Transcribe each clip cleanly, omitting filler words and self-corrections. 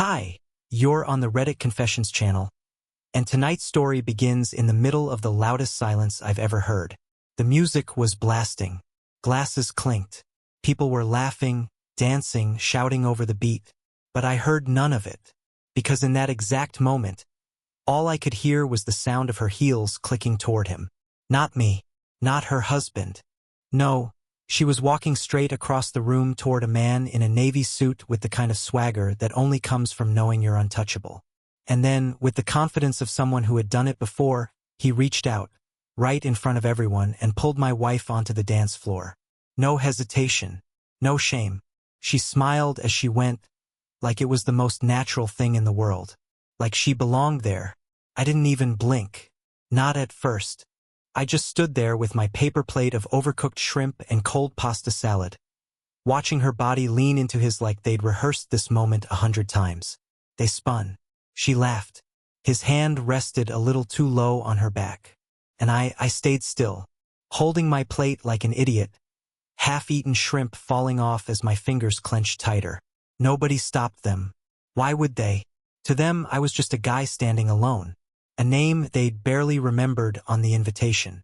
Hi, you're on the Reddit Confessions channel, and tonight's story begins in the middle of the loudest silence I've ever heard. The music was blasting. Glasses clinked. People were laughing, dancing, shouting over the beat. But I heard none of it, because in that exact moment, all I could hear was the sound of her heels clicking toward him. Not me, not her husband. No, she was walking straight across the room toward a man in a navy suit with the kind of swagger that only comes from knowing you're untouchable. And then, with the confidence of someone who had done it before, he reached out, right in front of everyone, and pulled my wife onto the dance floor. No hesitation, no shame. She smiled as she went, like it was the most natural thing in the world. Like she belonged there. I didn't even blink. Not at first. I just stood there with my paper plate of overcooked shrimp and cold pasta salad, watching her body lean into his like they'd rehearsed this moment 100 times. They spun. She laughed. His hand rested a little too low on her back. And I stayed still, holding my plate like an idiot, half-eaten shrimp falling off as my fingers clenched tighter. Nobody stopped them. Why would they? To them, I was just a guy standing alone. A name they'd barely remembered on the invitation.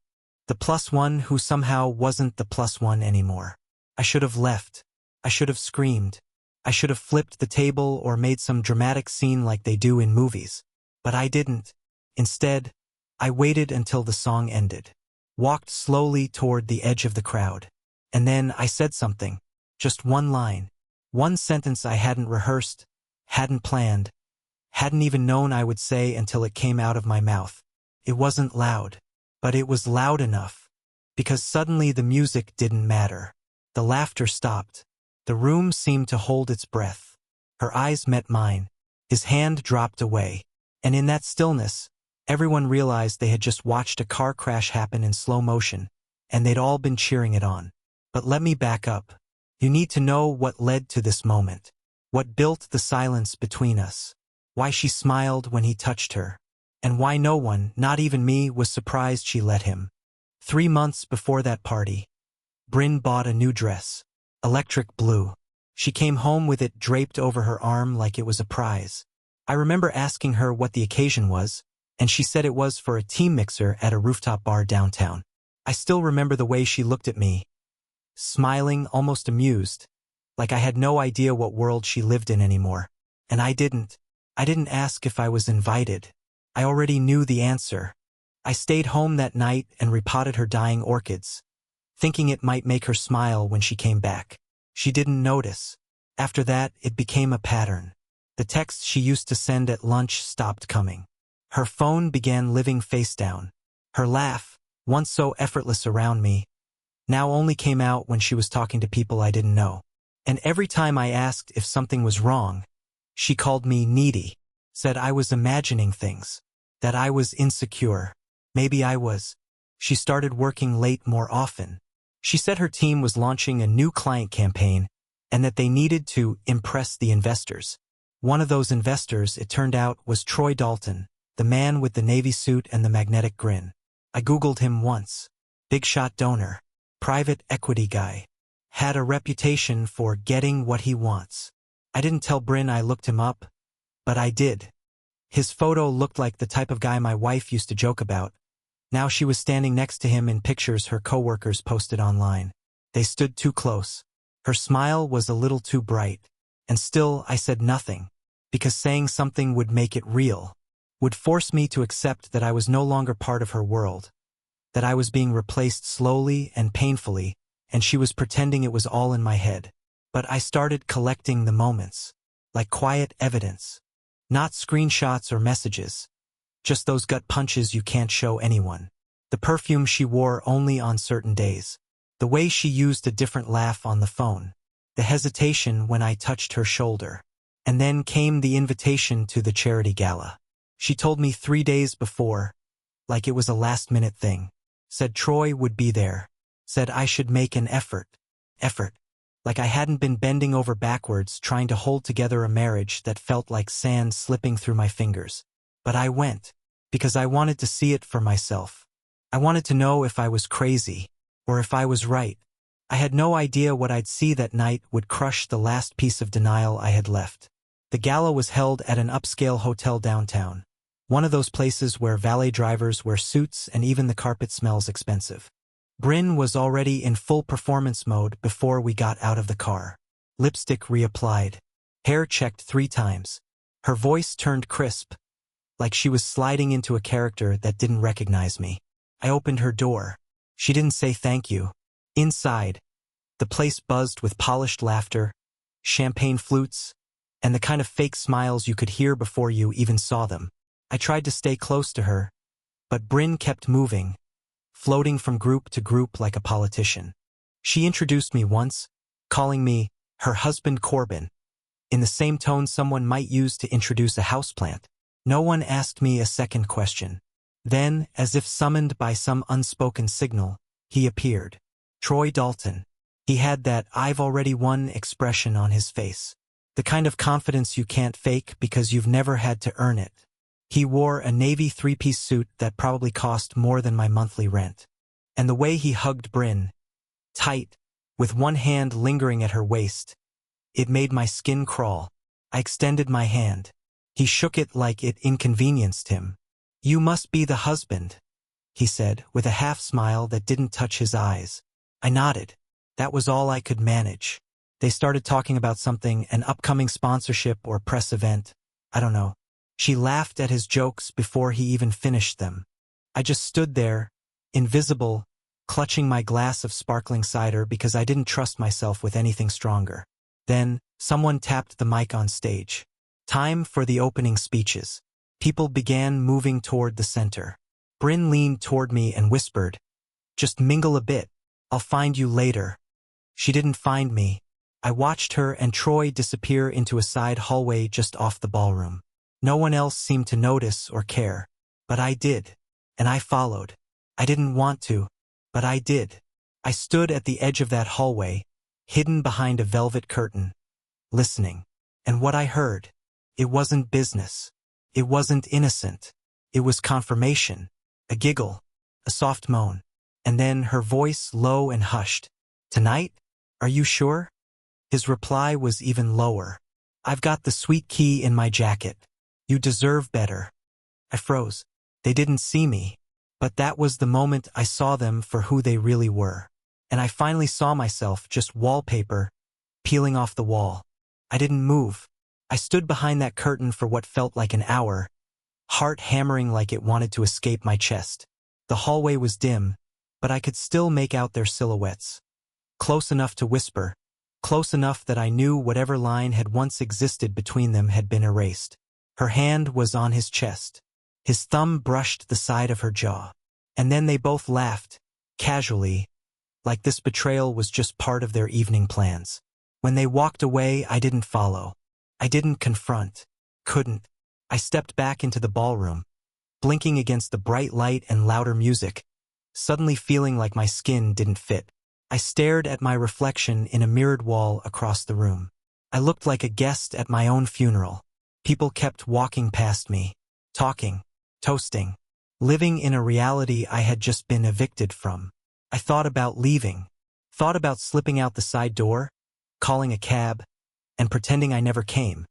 The +1 who somehow wasn't the +1 anymore. I should have left. I should have screamed. I should have flipped the table or made some dramatic scene like they do in movies. But I didn't. Instead, I waited until the song ended. Walked slowly toward the edge of the crowd. And then I said something. Just one line. One sentence I hadn't rehearsed, hadn't planned, hadn't even known I would say until it came out of my mouth. It wasn't loud, but it was loud enough, because suddenly the music didn't matter. The laughter stopped. The room seemed to hold its breath. Her eyes met mine. His hand dropped away. And in that stillness, everyone realized they had just watched a car crash happen in slow motion, and they'd all been cheering it on. But let me back up. You need to know what led to this moment. What built the silence between us. Why she smiled when he touched her, and why no one, not even me, was surprised she let him. 3 months before that party, Bryn bought a new dress, electric blue. She came home with it draped over her arm like it was a prize. I remember asking her what the occasion was, and she said it was for a team mixer at a rooftop bar downtown. I still remember the way she looked at me, smiling, almost amused, like I had no idea what world she lived in anymore. And I didn't ask if I was invited. I already knew the answer. I stayed home that night and repotted her dying orchids, thinking it might make her smile when she came back. She didn't notice. After that, it became a pattern. The texts she used to send at lunch stopped coming. Her phone began living face down. Her laugh, once so effortless around me, now only came out when she was talking to people I didn't know. And every time I asked if something was wrong, she called me needy, said I was imagining things, that I was insecure. Maybe I was. She started working late more often. She said her team was launching a new client campaign and that they needed to impress the investors. One of those investors, it turned out, was Troy Dalton, the man with the navy suit and the magnetic grin. I Googled him once. Big shot donor. Private equity guy. Had a reputation for getting what he wants. I didn't tell Bryn I looked him up, but I did. His photo looked like the type of guy my wife used to joke about. Now she was standing next to him in pictures her coworkers posted online. They stood too close. Her smile was a little too bright. And still I said nothing, because saying something would make it real, would force me to accept that I was no longer part of her world, that I was being replaced slowly and painfully, and she was pretending it was all in my head. But I started collecting the moments, like quiet evidence. Not screenshots or messages, just those gut punches you can't show anyone. The perfume she wore only on certain days. The way she used a different laugh on the phone. The hesitation when I touched her shoulder. And then came the invitation to the charity gala. She told me 3 days before, like it was a last-minute thing. Said Troy would be there. Said I should make an effort. Like I hadn't been bending over backwards trying to hold together a marriage that felt like sand slipping through my fingers. But I went, because I wanted to see it for myself. I wanted to know if I was crazy, or if I was right. I had no idea what I'd see that night would crush the last piece of denial I had left. The gala was held at an upscale hotel downtown, one of those places where valet drivers wear suits and even the carpet smells expensive. Bryn was already in full performance mode before we got out of the car. Lipstick reapplied. Hair checked 3 times. Her voice turned crisp, like she was sliding into a character that didn't recognize me. I opened her door. She didn't say thank you. Inside, the place buzzed with polished laughter, champagne flutes, and the kind of fake smiles you could hear before you even saw them. I tried to stay close to her, but Bryn kept moving, floating from group to group like a politician. She introduced me once, calling me her husband Corbin, in the same tone someone might use to introduce a houseplant. No one asked me a second question. Then, as if summoned by some unspoken signal, he appeared. Troy Dalton. He had that "I've already won" expression on his face. The kind of confidence you can't fake because you've never had to earn it. He wore a navy 3-piece suit that probably cost more than my monthly rent. And the way he hugged Bryn, tight, with one hand lingering at her waist, it made my skin crawl. I extended my hand. He shook it like it inconvenienced him. "You must be the husband," he said, with a half-smile that didn't touch his eyes. I nodded. That was all I could manage. They started talking about something, an upcoming sponsorship or press event. I don't know. She laughed at his jokes before he even finished them. I just stood there, invisible, clutching my glass of sparkling cider because I didn't trust myself with anything stronger. Then, someone tapped the mic on stage. Time for the opening speeches. People began moving toward the center. Bryn leaned toward me and whispered, "Just mingle a bit. I'll find you later." She didn't find me. I watched her and Troy disappear into a side hallway just off the ballroom. No one else seemed to notice or care. But I did. And I followed. I didn't want to, but I did. I stood at the edge of that hallway, hidden behind a velvet curtain, listening. And what I heard, it wasn't business. It wasn't innocent. It was confirmation. A giggle. A soft moan. And then her voice low and hushed. "Tonight? Are you sure?" His reply was even lower. "I've got the sweet key in my jacket. You deserve better." I froze. They didn't see me. But that was the moment I saw them for who they really were. And I finally saw myself just wallpaper, peeling off the wall. I didn't move. I stood behind that curtain for what felt like an hour, heart hammering like it wanted to escape my chest. The hallway was dim, but I could still make out their silhouettes. Close enough to whisper. Close enough that I knew whatever line had once existed between them had been erased. Her hand was on his chest. His thumb brushed the side of her jaw. And then they both laughed, casually, like this betrayal was just part of their evening plans. When they walked away, I didn't follow. I didn't confront. Couldn't. I stepped back into the ballroom, blinking against the bright light and louder music, suddenly feeling like my skin didn't fit. I stared at my reflection in a mirrored wall across the room. I looked like a guest at my own funeral. People kept walking past me, talking, toasting, living in a reality I had just been evicted from. I thought about leaving, thought about slipping out the side door, calling a cab, and pretending I never came.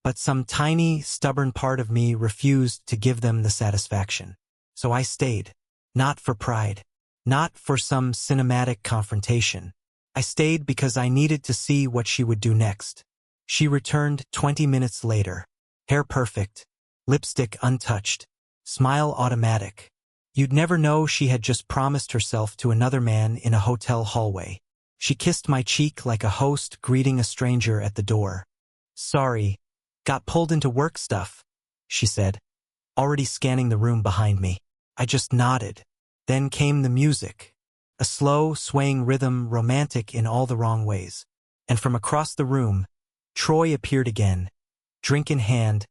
But some tiny, stubborn part of me refused to give them the satisfaction. So I stayed. Not for pride. Not for some cinematic confrontation. I stayed because I needed to see what she would do next. She returned 20 minutes later. Hair perfect. Lipstick untouched. Smile automatic. You'd never know she had just promised herself to another man in a hotel hallway. She kissed my cheek like a host greeting a stranger at the door. "Sorry. Got pulled into work stuff," she said, already scanning the room behind me. I just nodded. Then came the music. A slow, swaying rhythm, romantic in all the wrong ways. And from across the room, Troy appeared again, drink in hand,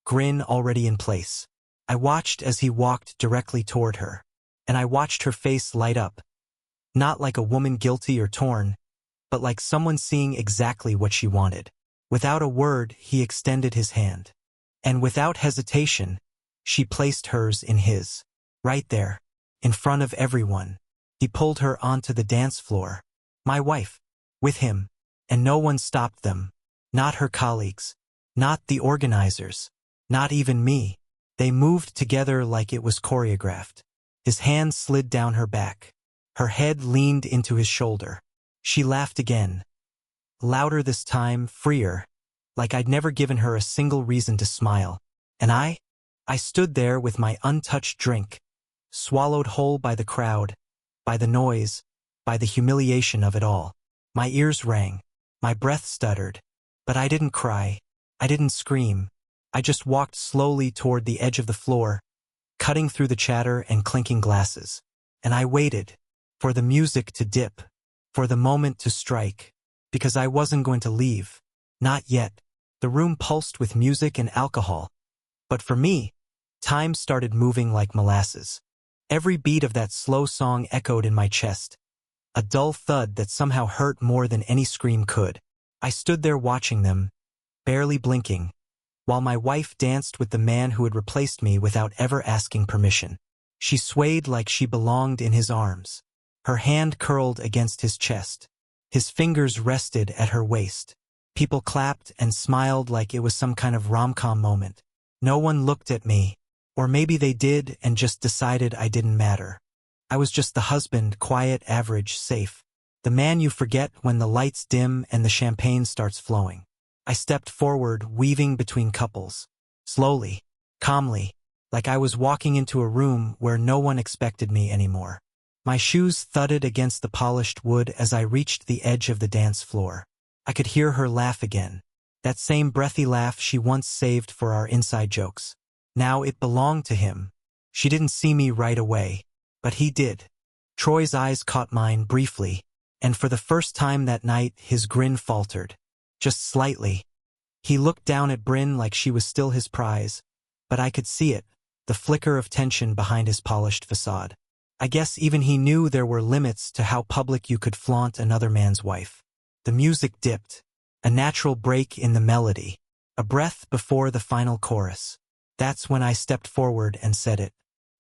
grin already in place. I watched as he walked directly toward her. And I watched her face light up. Not like a woman guilty or torn, but like someone seeing exactly what she wanted. Without a word, he extended his hand. And without hesitation, she placed hers in his. Right there, in front of everyone. He pulled her onto the dance floor. My wife. With him. And no one stopped them. Not her colleagues. Not the organizers. Not even me. They moved together like it was choreographed. His hand slid down her back. Her head leaned into his shoulder. She laughed again. Louder this time, freer, like I'd never given her a single reason to smile. And I stood there with my untouched drink, swallowed whole by the crowd, by the noise, by the humiliation of it all. My ears rang. My breath stuttered. But I didn't cry. I didn't scream. I just walked slowly toward the edge of the floor, cutting through the chatter and clinking glasses. And I waited for the music to dip, for the moment to strike, because I wasn't going to leave. Not yet. The room pulsed with music and alcohol. But for me, time started moving like molasses. Every beat of that slow song echoed in my chest, a dull thud that somehow hurt more than any scream could. I stood there watching them, barely blinking, while my wife danced with the man who had replaced me without ever asking permission. She swayed like she belonged in his arms. Her hand curled against his chest. His fingers rested at her waist. People clapped and smiled like it was some kind of rom-com moment. No one looked at me, or maybe they did and just decided I didn't matter. I was just the husband, quiet, average, safe. The man you forget when the lights dim and the champagne starts flowing. I stepped forward, weaving between couples. Slowly, calmly, like I was walking into a room where no one expected me anymore. My shoes thudded against the polished wood as I reached the edge of the dance floor. I could hear her laugh again. That same breathy laugh she once saved for our inside jokes. Now it belonged to him. She didn't see me right away, but he did. Troy's eyes caught mine briefly, and for the first time that night his grin faltered. Just slightly. He looked down at Bryn like she was still his prize, but I could see it, the flicker of tension behind his polished facade. I guess even he knew there were limits to how public you could flaunt another man's wife. The music dipped, a natural break in the melody, a breath before the final chorus. That's when I stepped forward and said it.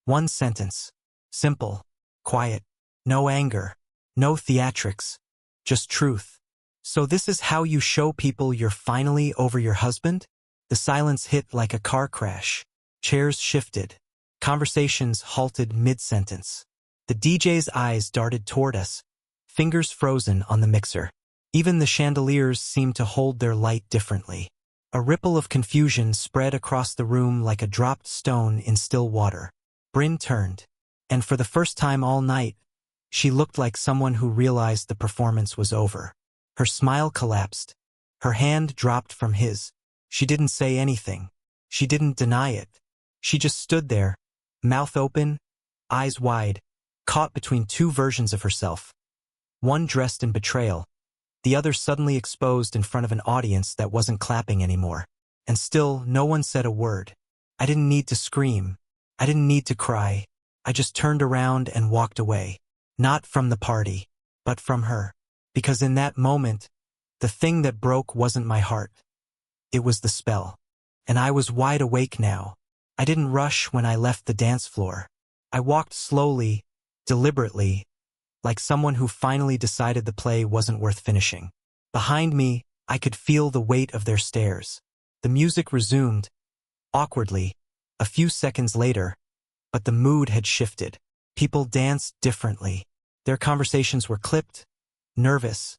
One sentence. Simple, quiet, no anger, no theatrics, just truth. So this is how you show people you're finally over your husband? The silence hit like a car crash. Chairs shifted. Conversations halted mid-sentence. The DJ's eyes darted toward us, fingers frozen on the mixer. Even the chandeliers seemed to hold their light differently. A ripple of confusion spread across the room like a dropped stone in still water. Bryn turned, and for the first time all night, she looked like someone who realized the performance was over. Her smile collapsed. Her hand dropped from his. She didn't say anything. She didn't deny it. She just stood there, mouth open, eyes wide, caught between two versions of herself. One dressed in betrayal, the other suddenly exposed in front of an audience that wasn't clapping anymore. And still, no one said a word. I didn't need to scream. I didn't need to cry. I just turned around and walked away. Not from the party, but from her. Because in that moment, the thing that broke wasn't my heart. It was the spell. And I was wide awake now. I didn't rush when I left the dance floor. I walked slowly, deliberately, like someone who finally decided the play wasn't worth finishing. Behind me, I could feel the weight of their stares. The music resumed, awkwardly, a few seconds later, but the mood had shifted. People danced differently. Their conversations were clipped, nervous,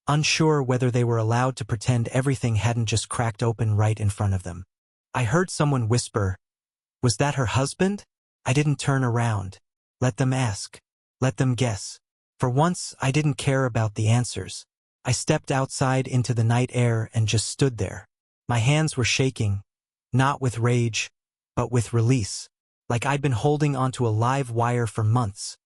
unsure whether they were allowed to pretend everything hadn't just cracked open right in front of them. I heard someone whisper, "Was that her husband?" I didn't turn around. Let them ask. Let them guess. For once, I didn't care about the answers. I stepped outside into the night air and just stood there. My hands were shaking, not with rage, but with release, like I'd been holding onto a live wire for months,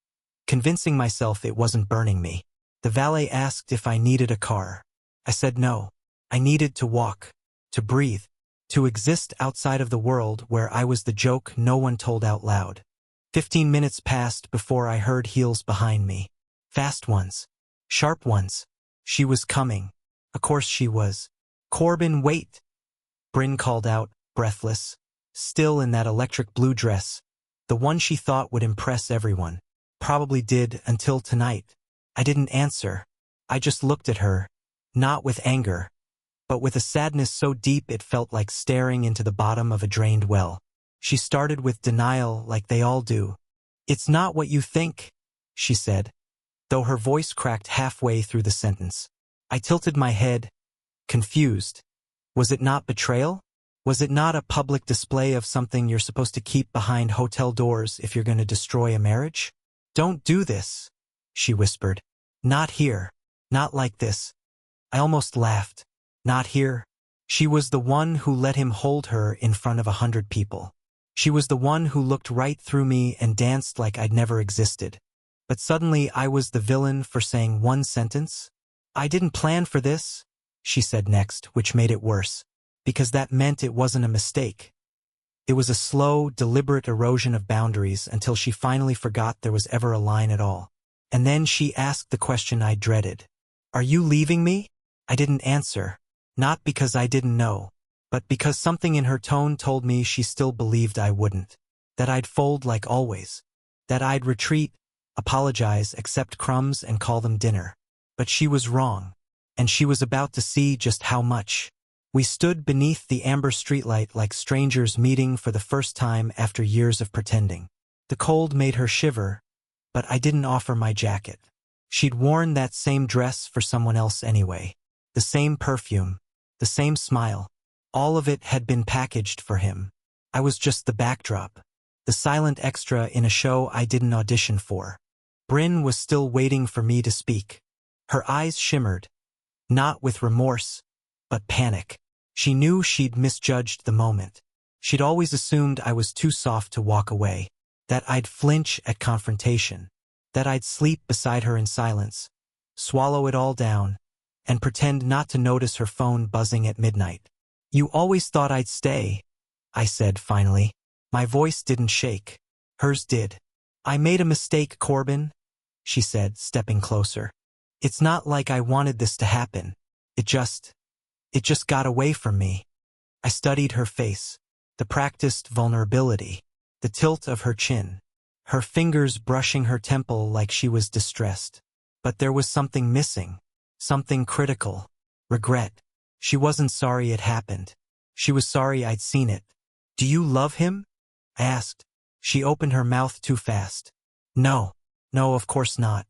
convincing myself it wasn't burning me. The valet asked if I needed a car. I said no. I needed to walk, to breathe, to exist outside of the world where I was the joke no one told out loud. 15 minutes passed before I heard heels behind me. Fast ones. Sharp ones. She was coming. Of course she was. "Corbin, wait!" Bryn called out, breathless, still in that electric blue dress, the one she thought would impress everyone. Probably did until tonight. I didn't answer. I just looked at her, not with anger, but with a sadness so deep it felt like staring into the bottom of a drained well. She started with denial like they all do. "It's not what you think," she said, though her voice cracked halfway through the sentence. I tilted my head, confused. Was it not betrayal? Was it not a public display of something you're supposed to keep behind hotel doors if you're going to destroy a marriage? "Don't do this," she whispered. "Not here. Not like this." I almost laughed. Not here. She was the one who let him hold her in front of 100 people. She was the one who looked right through me and danced like I'd never existed. But suddenly I was the villain for saying one sentence. "I didn't plan for this," she said next, which made it worse, because that meant it wasn't a mistake. It was a slow, deliberate erosion of boundaries until she finally forgot there was ever a line at all. And then she asked the question I dreaded. "Are you leaving me?" I didn't answer, not because I didn't know, but because something in her tone told me she still believed I wouldn't, that I'd fold like always, that I'd retreat, apologize, accept crumbs, and call them dinner. But she was wrong, and she was about to see just how much. We stood beneath the amber streetlight like strangers meeting for the first time after years of pretending. The cold made her shiver, but I didn't offer my jacket. She'd worn that same dress for someone else anyway. The same perfume, the same smile. All of it had been packaged for him. I was just the backdrop, the silent extra in a show I didn't audition for. Bryn was still waiting for me to speak. Her eyes shimmered, not with remorse, but panic. She knew she'd misjudged the moment. She'd always assumed I was too soft to walk away, that I'd flinch at confrontation, that I'd sleep beside her in silence, swallow it all down, and pretend not to notice her phone buzzing at midnight. "You always thought I'd stay," I said finally. My voice didn't shake. Hers did. "I made a mistake, Corbin," she said, stepping closer. "It's not like I wanted this to happen. It just got away from me." I studied her face, the practiced vulnerability, the tilt of her chin, her fingers brushing her temple like she was distressed. But there was something missing, something critical. Regret. She wasn't sorry it happened. She was sorry I'd seen it. "Do you love him?" I asked. She opened her mouth too fast. No, of course not.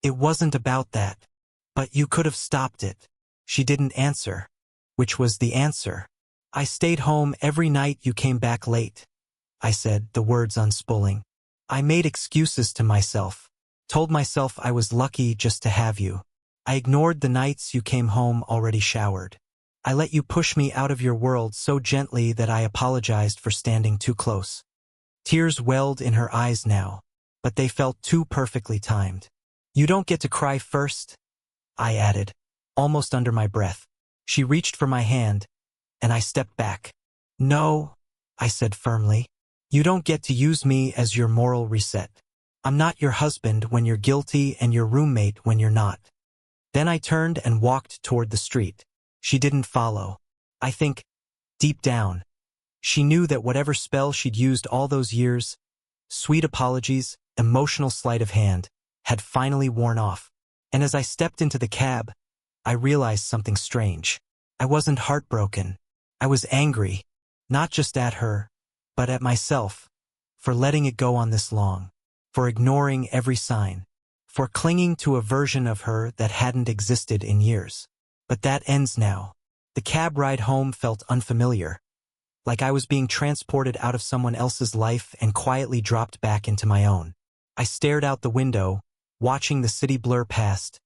It wasn't about that. But you could have stopped it." She didn't answer. Which was the answer. "I stayed home every night you came back late," I said, the words unspooling. "I made excuses to myself, told myself I was lucky just to have you. I ignored the nights you came home already showered. I let you push me out of your world so gently that I apologized for standing too close." Tears welled in her eyes now, but they felt too perfectly timed. "You don't get to cry first," I added, almost under my breath. She reached for my hand, and I stepped back. "No," I said firmly. "You don't get to use me as your moral reset. I'm not your husband when you're guilty and your roommate when you're not." Then I turned and walked toward the street. She didn't follow. I think, deep down, she knew that whatever spell she'd used all those years, sweet apologies, emotional sleight of hand, had finally worn off. And as I stepped into the cab, I realized something strange. I wasn't heartbroken. I was angry, not just at her, but at myself, for letting it go on this long, for ignoring every sign, for clinging to a version of her that hadn't existed in years. But that ends now. The cab ride home felt unfamiliar, like I was being transported out of someone else's life and quietly dropped back into my own. I stared out the window, watching the city blur past,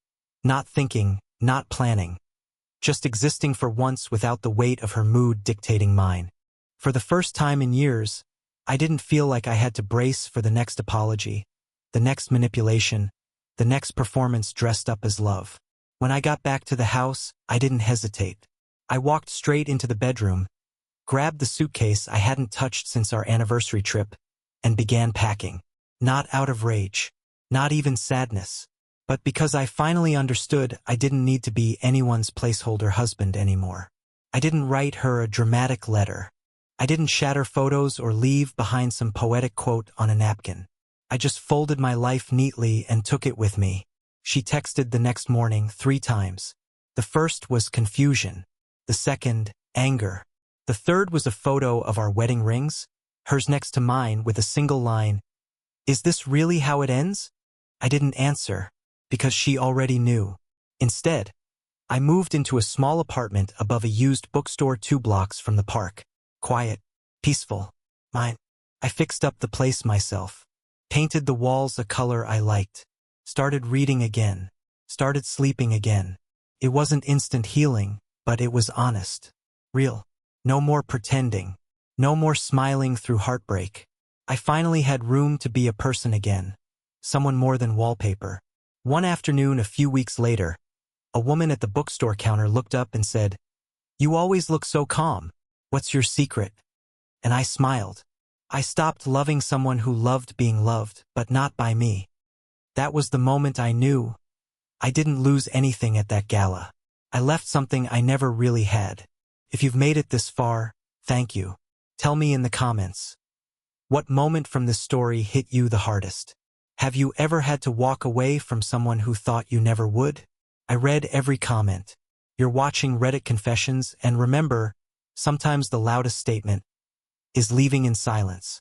not thinking, not planning, just existing for once without the weight of her mood dictating mine. For the first time in years, I didn't feel like I had to brace for the next apology, the next manipulation, the next performance dressed up as love. When I got back to the house, I didn't hesitate. I walked straight into the bedroom, grabbed the suitcase I hadn't touched since our anniversary trip, and began packing. Not out of rage, not even sadness, but because I finally understood I didn't need to be anyone's placeholder husband anymore. I didn't write her a dramatic letter. I didn't shatter photos or leave behind some poetic quote on a napkin. I just folded my life neatly and took it with me. She texted the next morning 3 times. The first was confusion. The second, anger. The third was a photo of our wedding rings, hers next to mine with a single line, "Is this really how it ends?" I didn't answer, because she already knew. Instead, I moved into a small apartment above a used bookstore 2 blocks from the park. Quiet, peaceful, mine. I fixed up the place myself, painted the walls a color I liked, started reading again, started sleeping again. It wasn't instant healing, but it was honest. Real. No more pretending. No more smiling through heartbreak. I finally had room to be a person again. Someone more than wallpaper. One afternoon a few weeks later, a woman at the bookstore counter looked up and said, "You always look so calm. What's your secret?" And I smiled. I stopped loving someone who loved being loved, but not by me. That was the moment I knew. I didn't lose anything at that gala. I left something I never really had. If you've made it this far, thank you. Tell me in the comments. What moment from this story hit you the hardest? Have you ever had to walk away from someone who thought you never would? I read every comment. You're watching Reddit Confessions, and remember, sometimes the loudest statement is leaving in silence.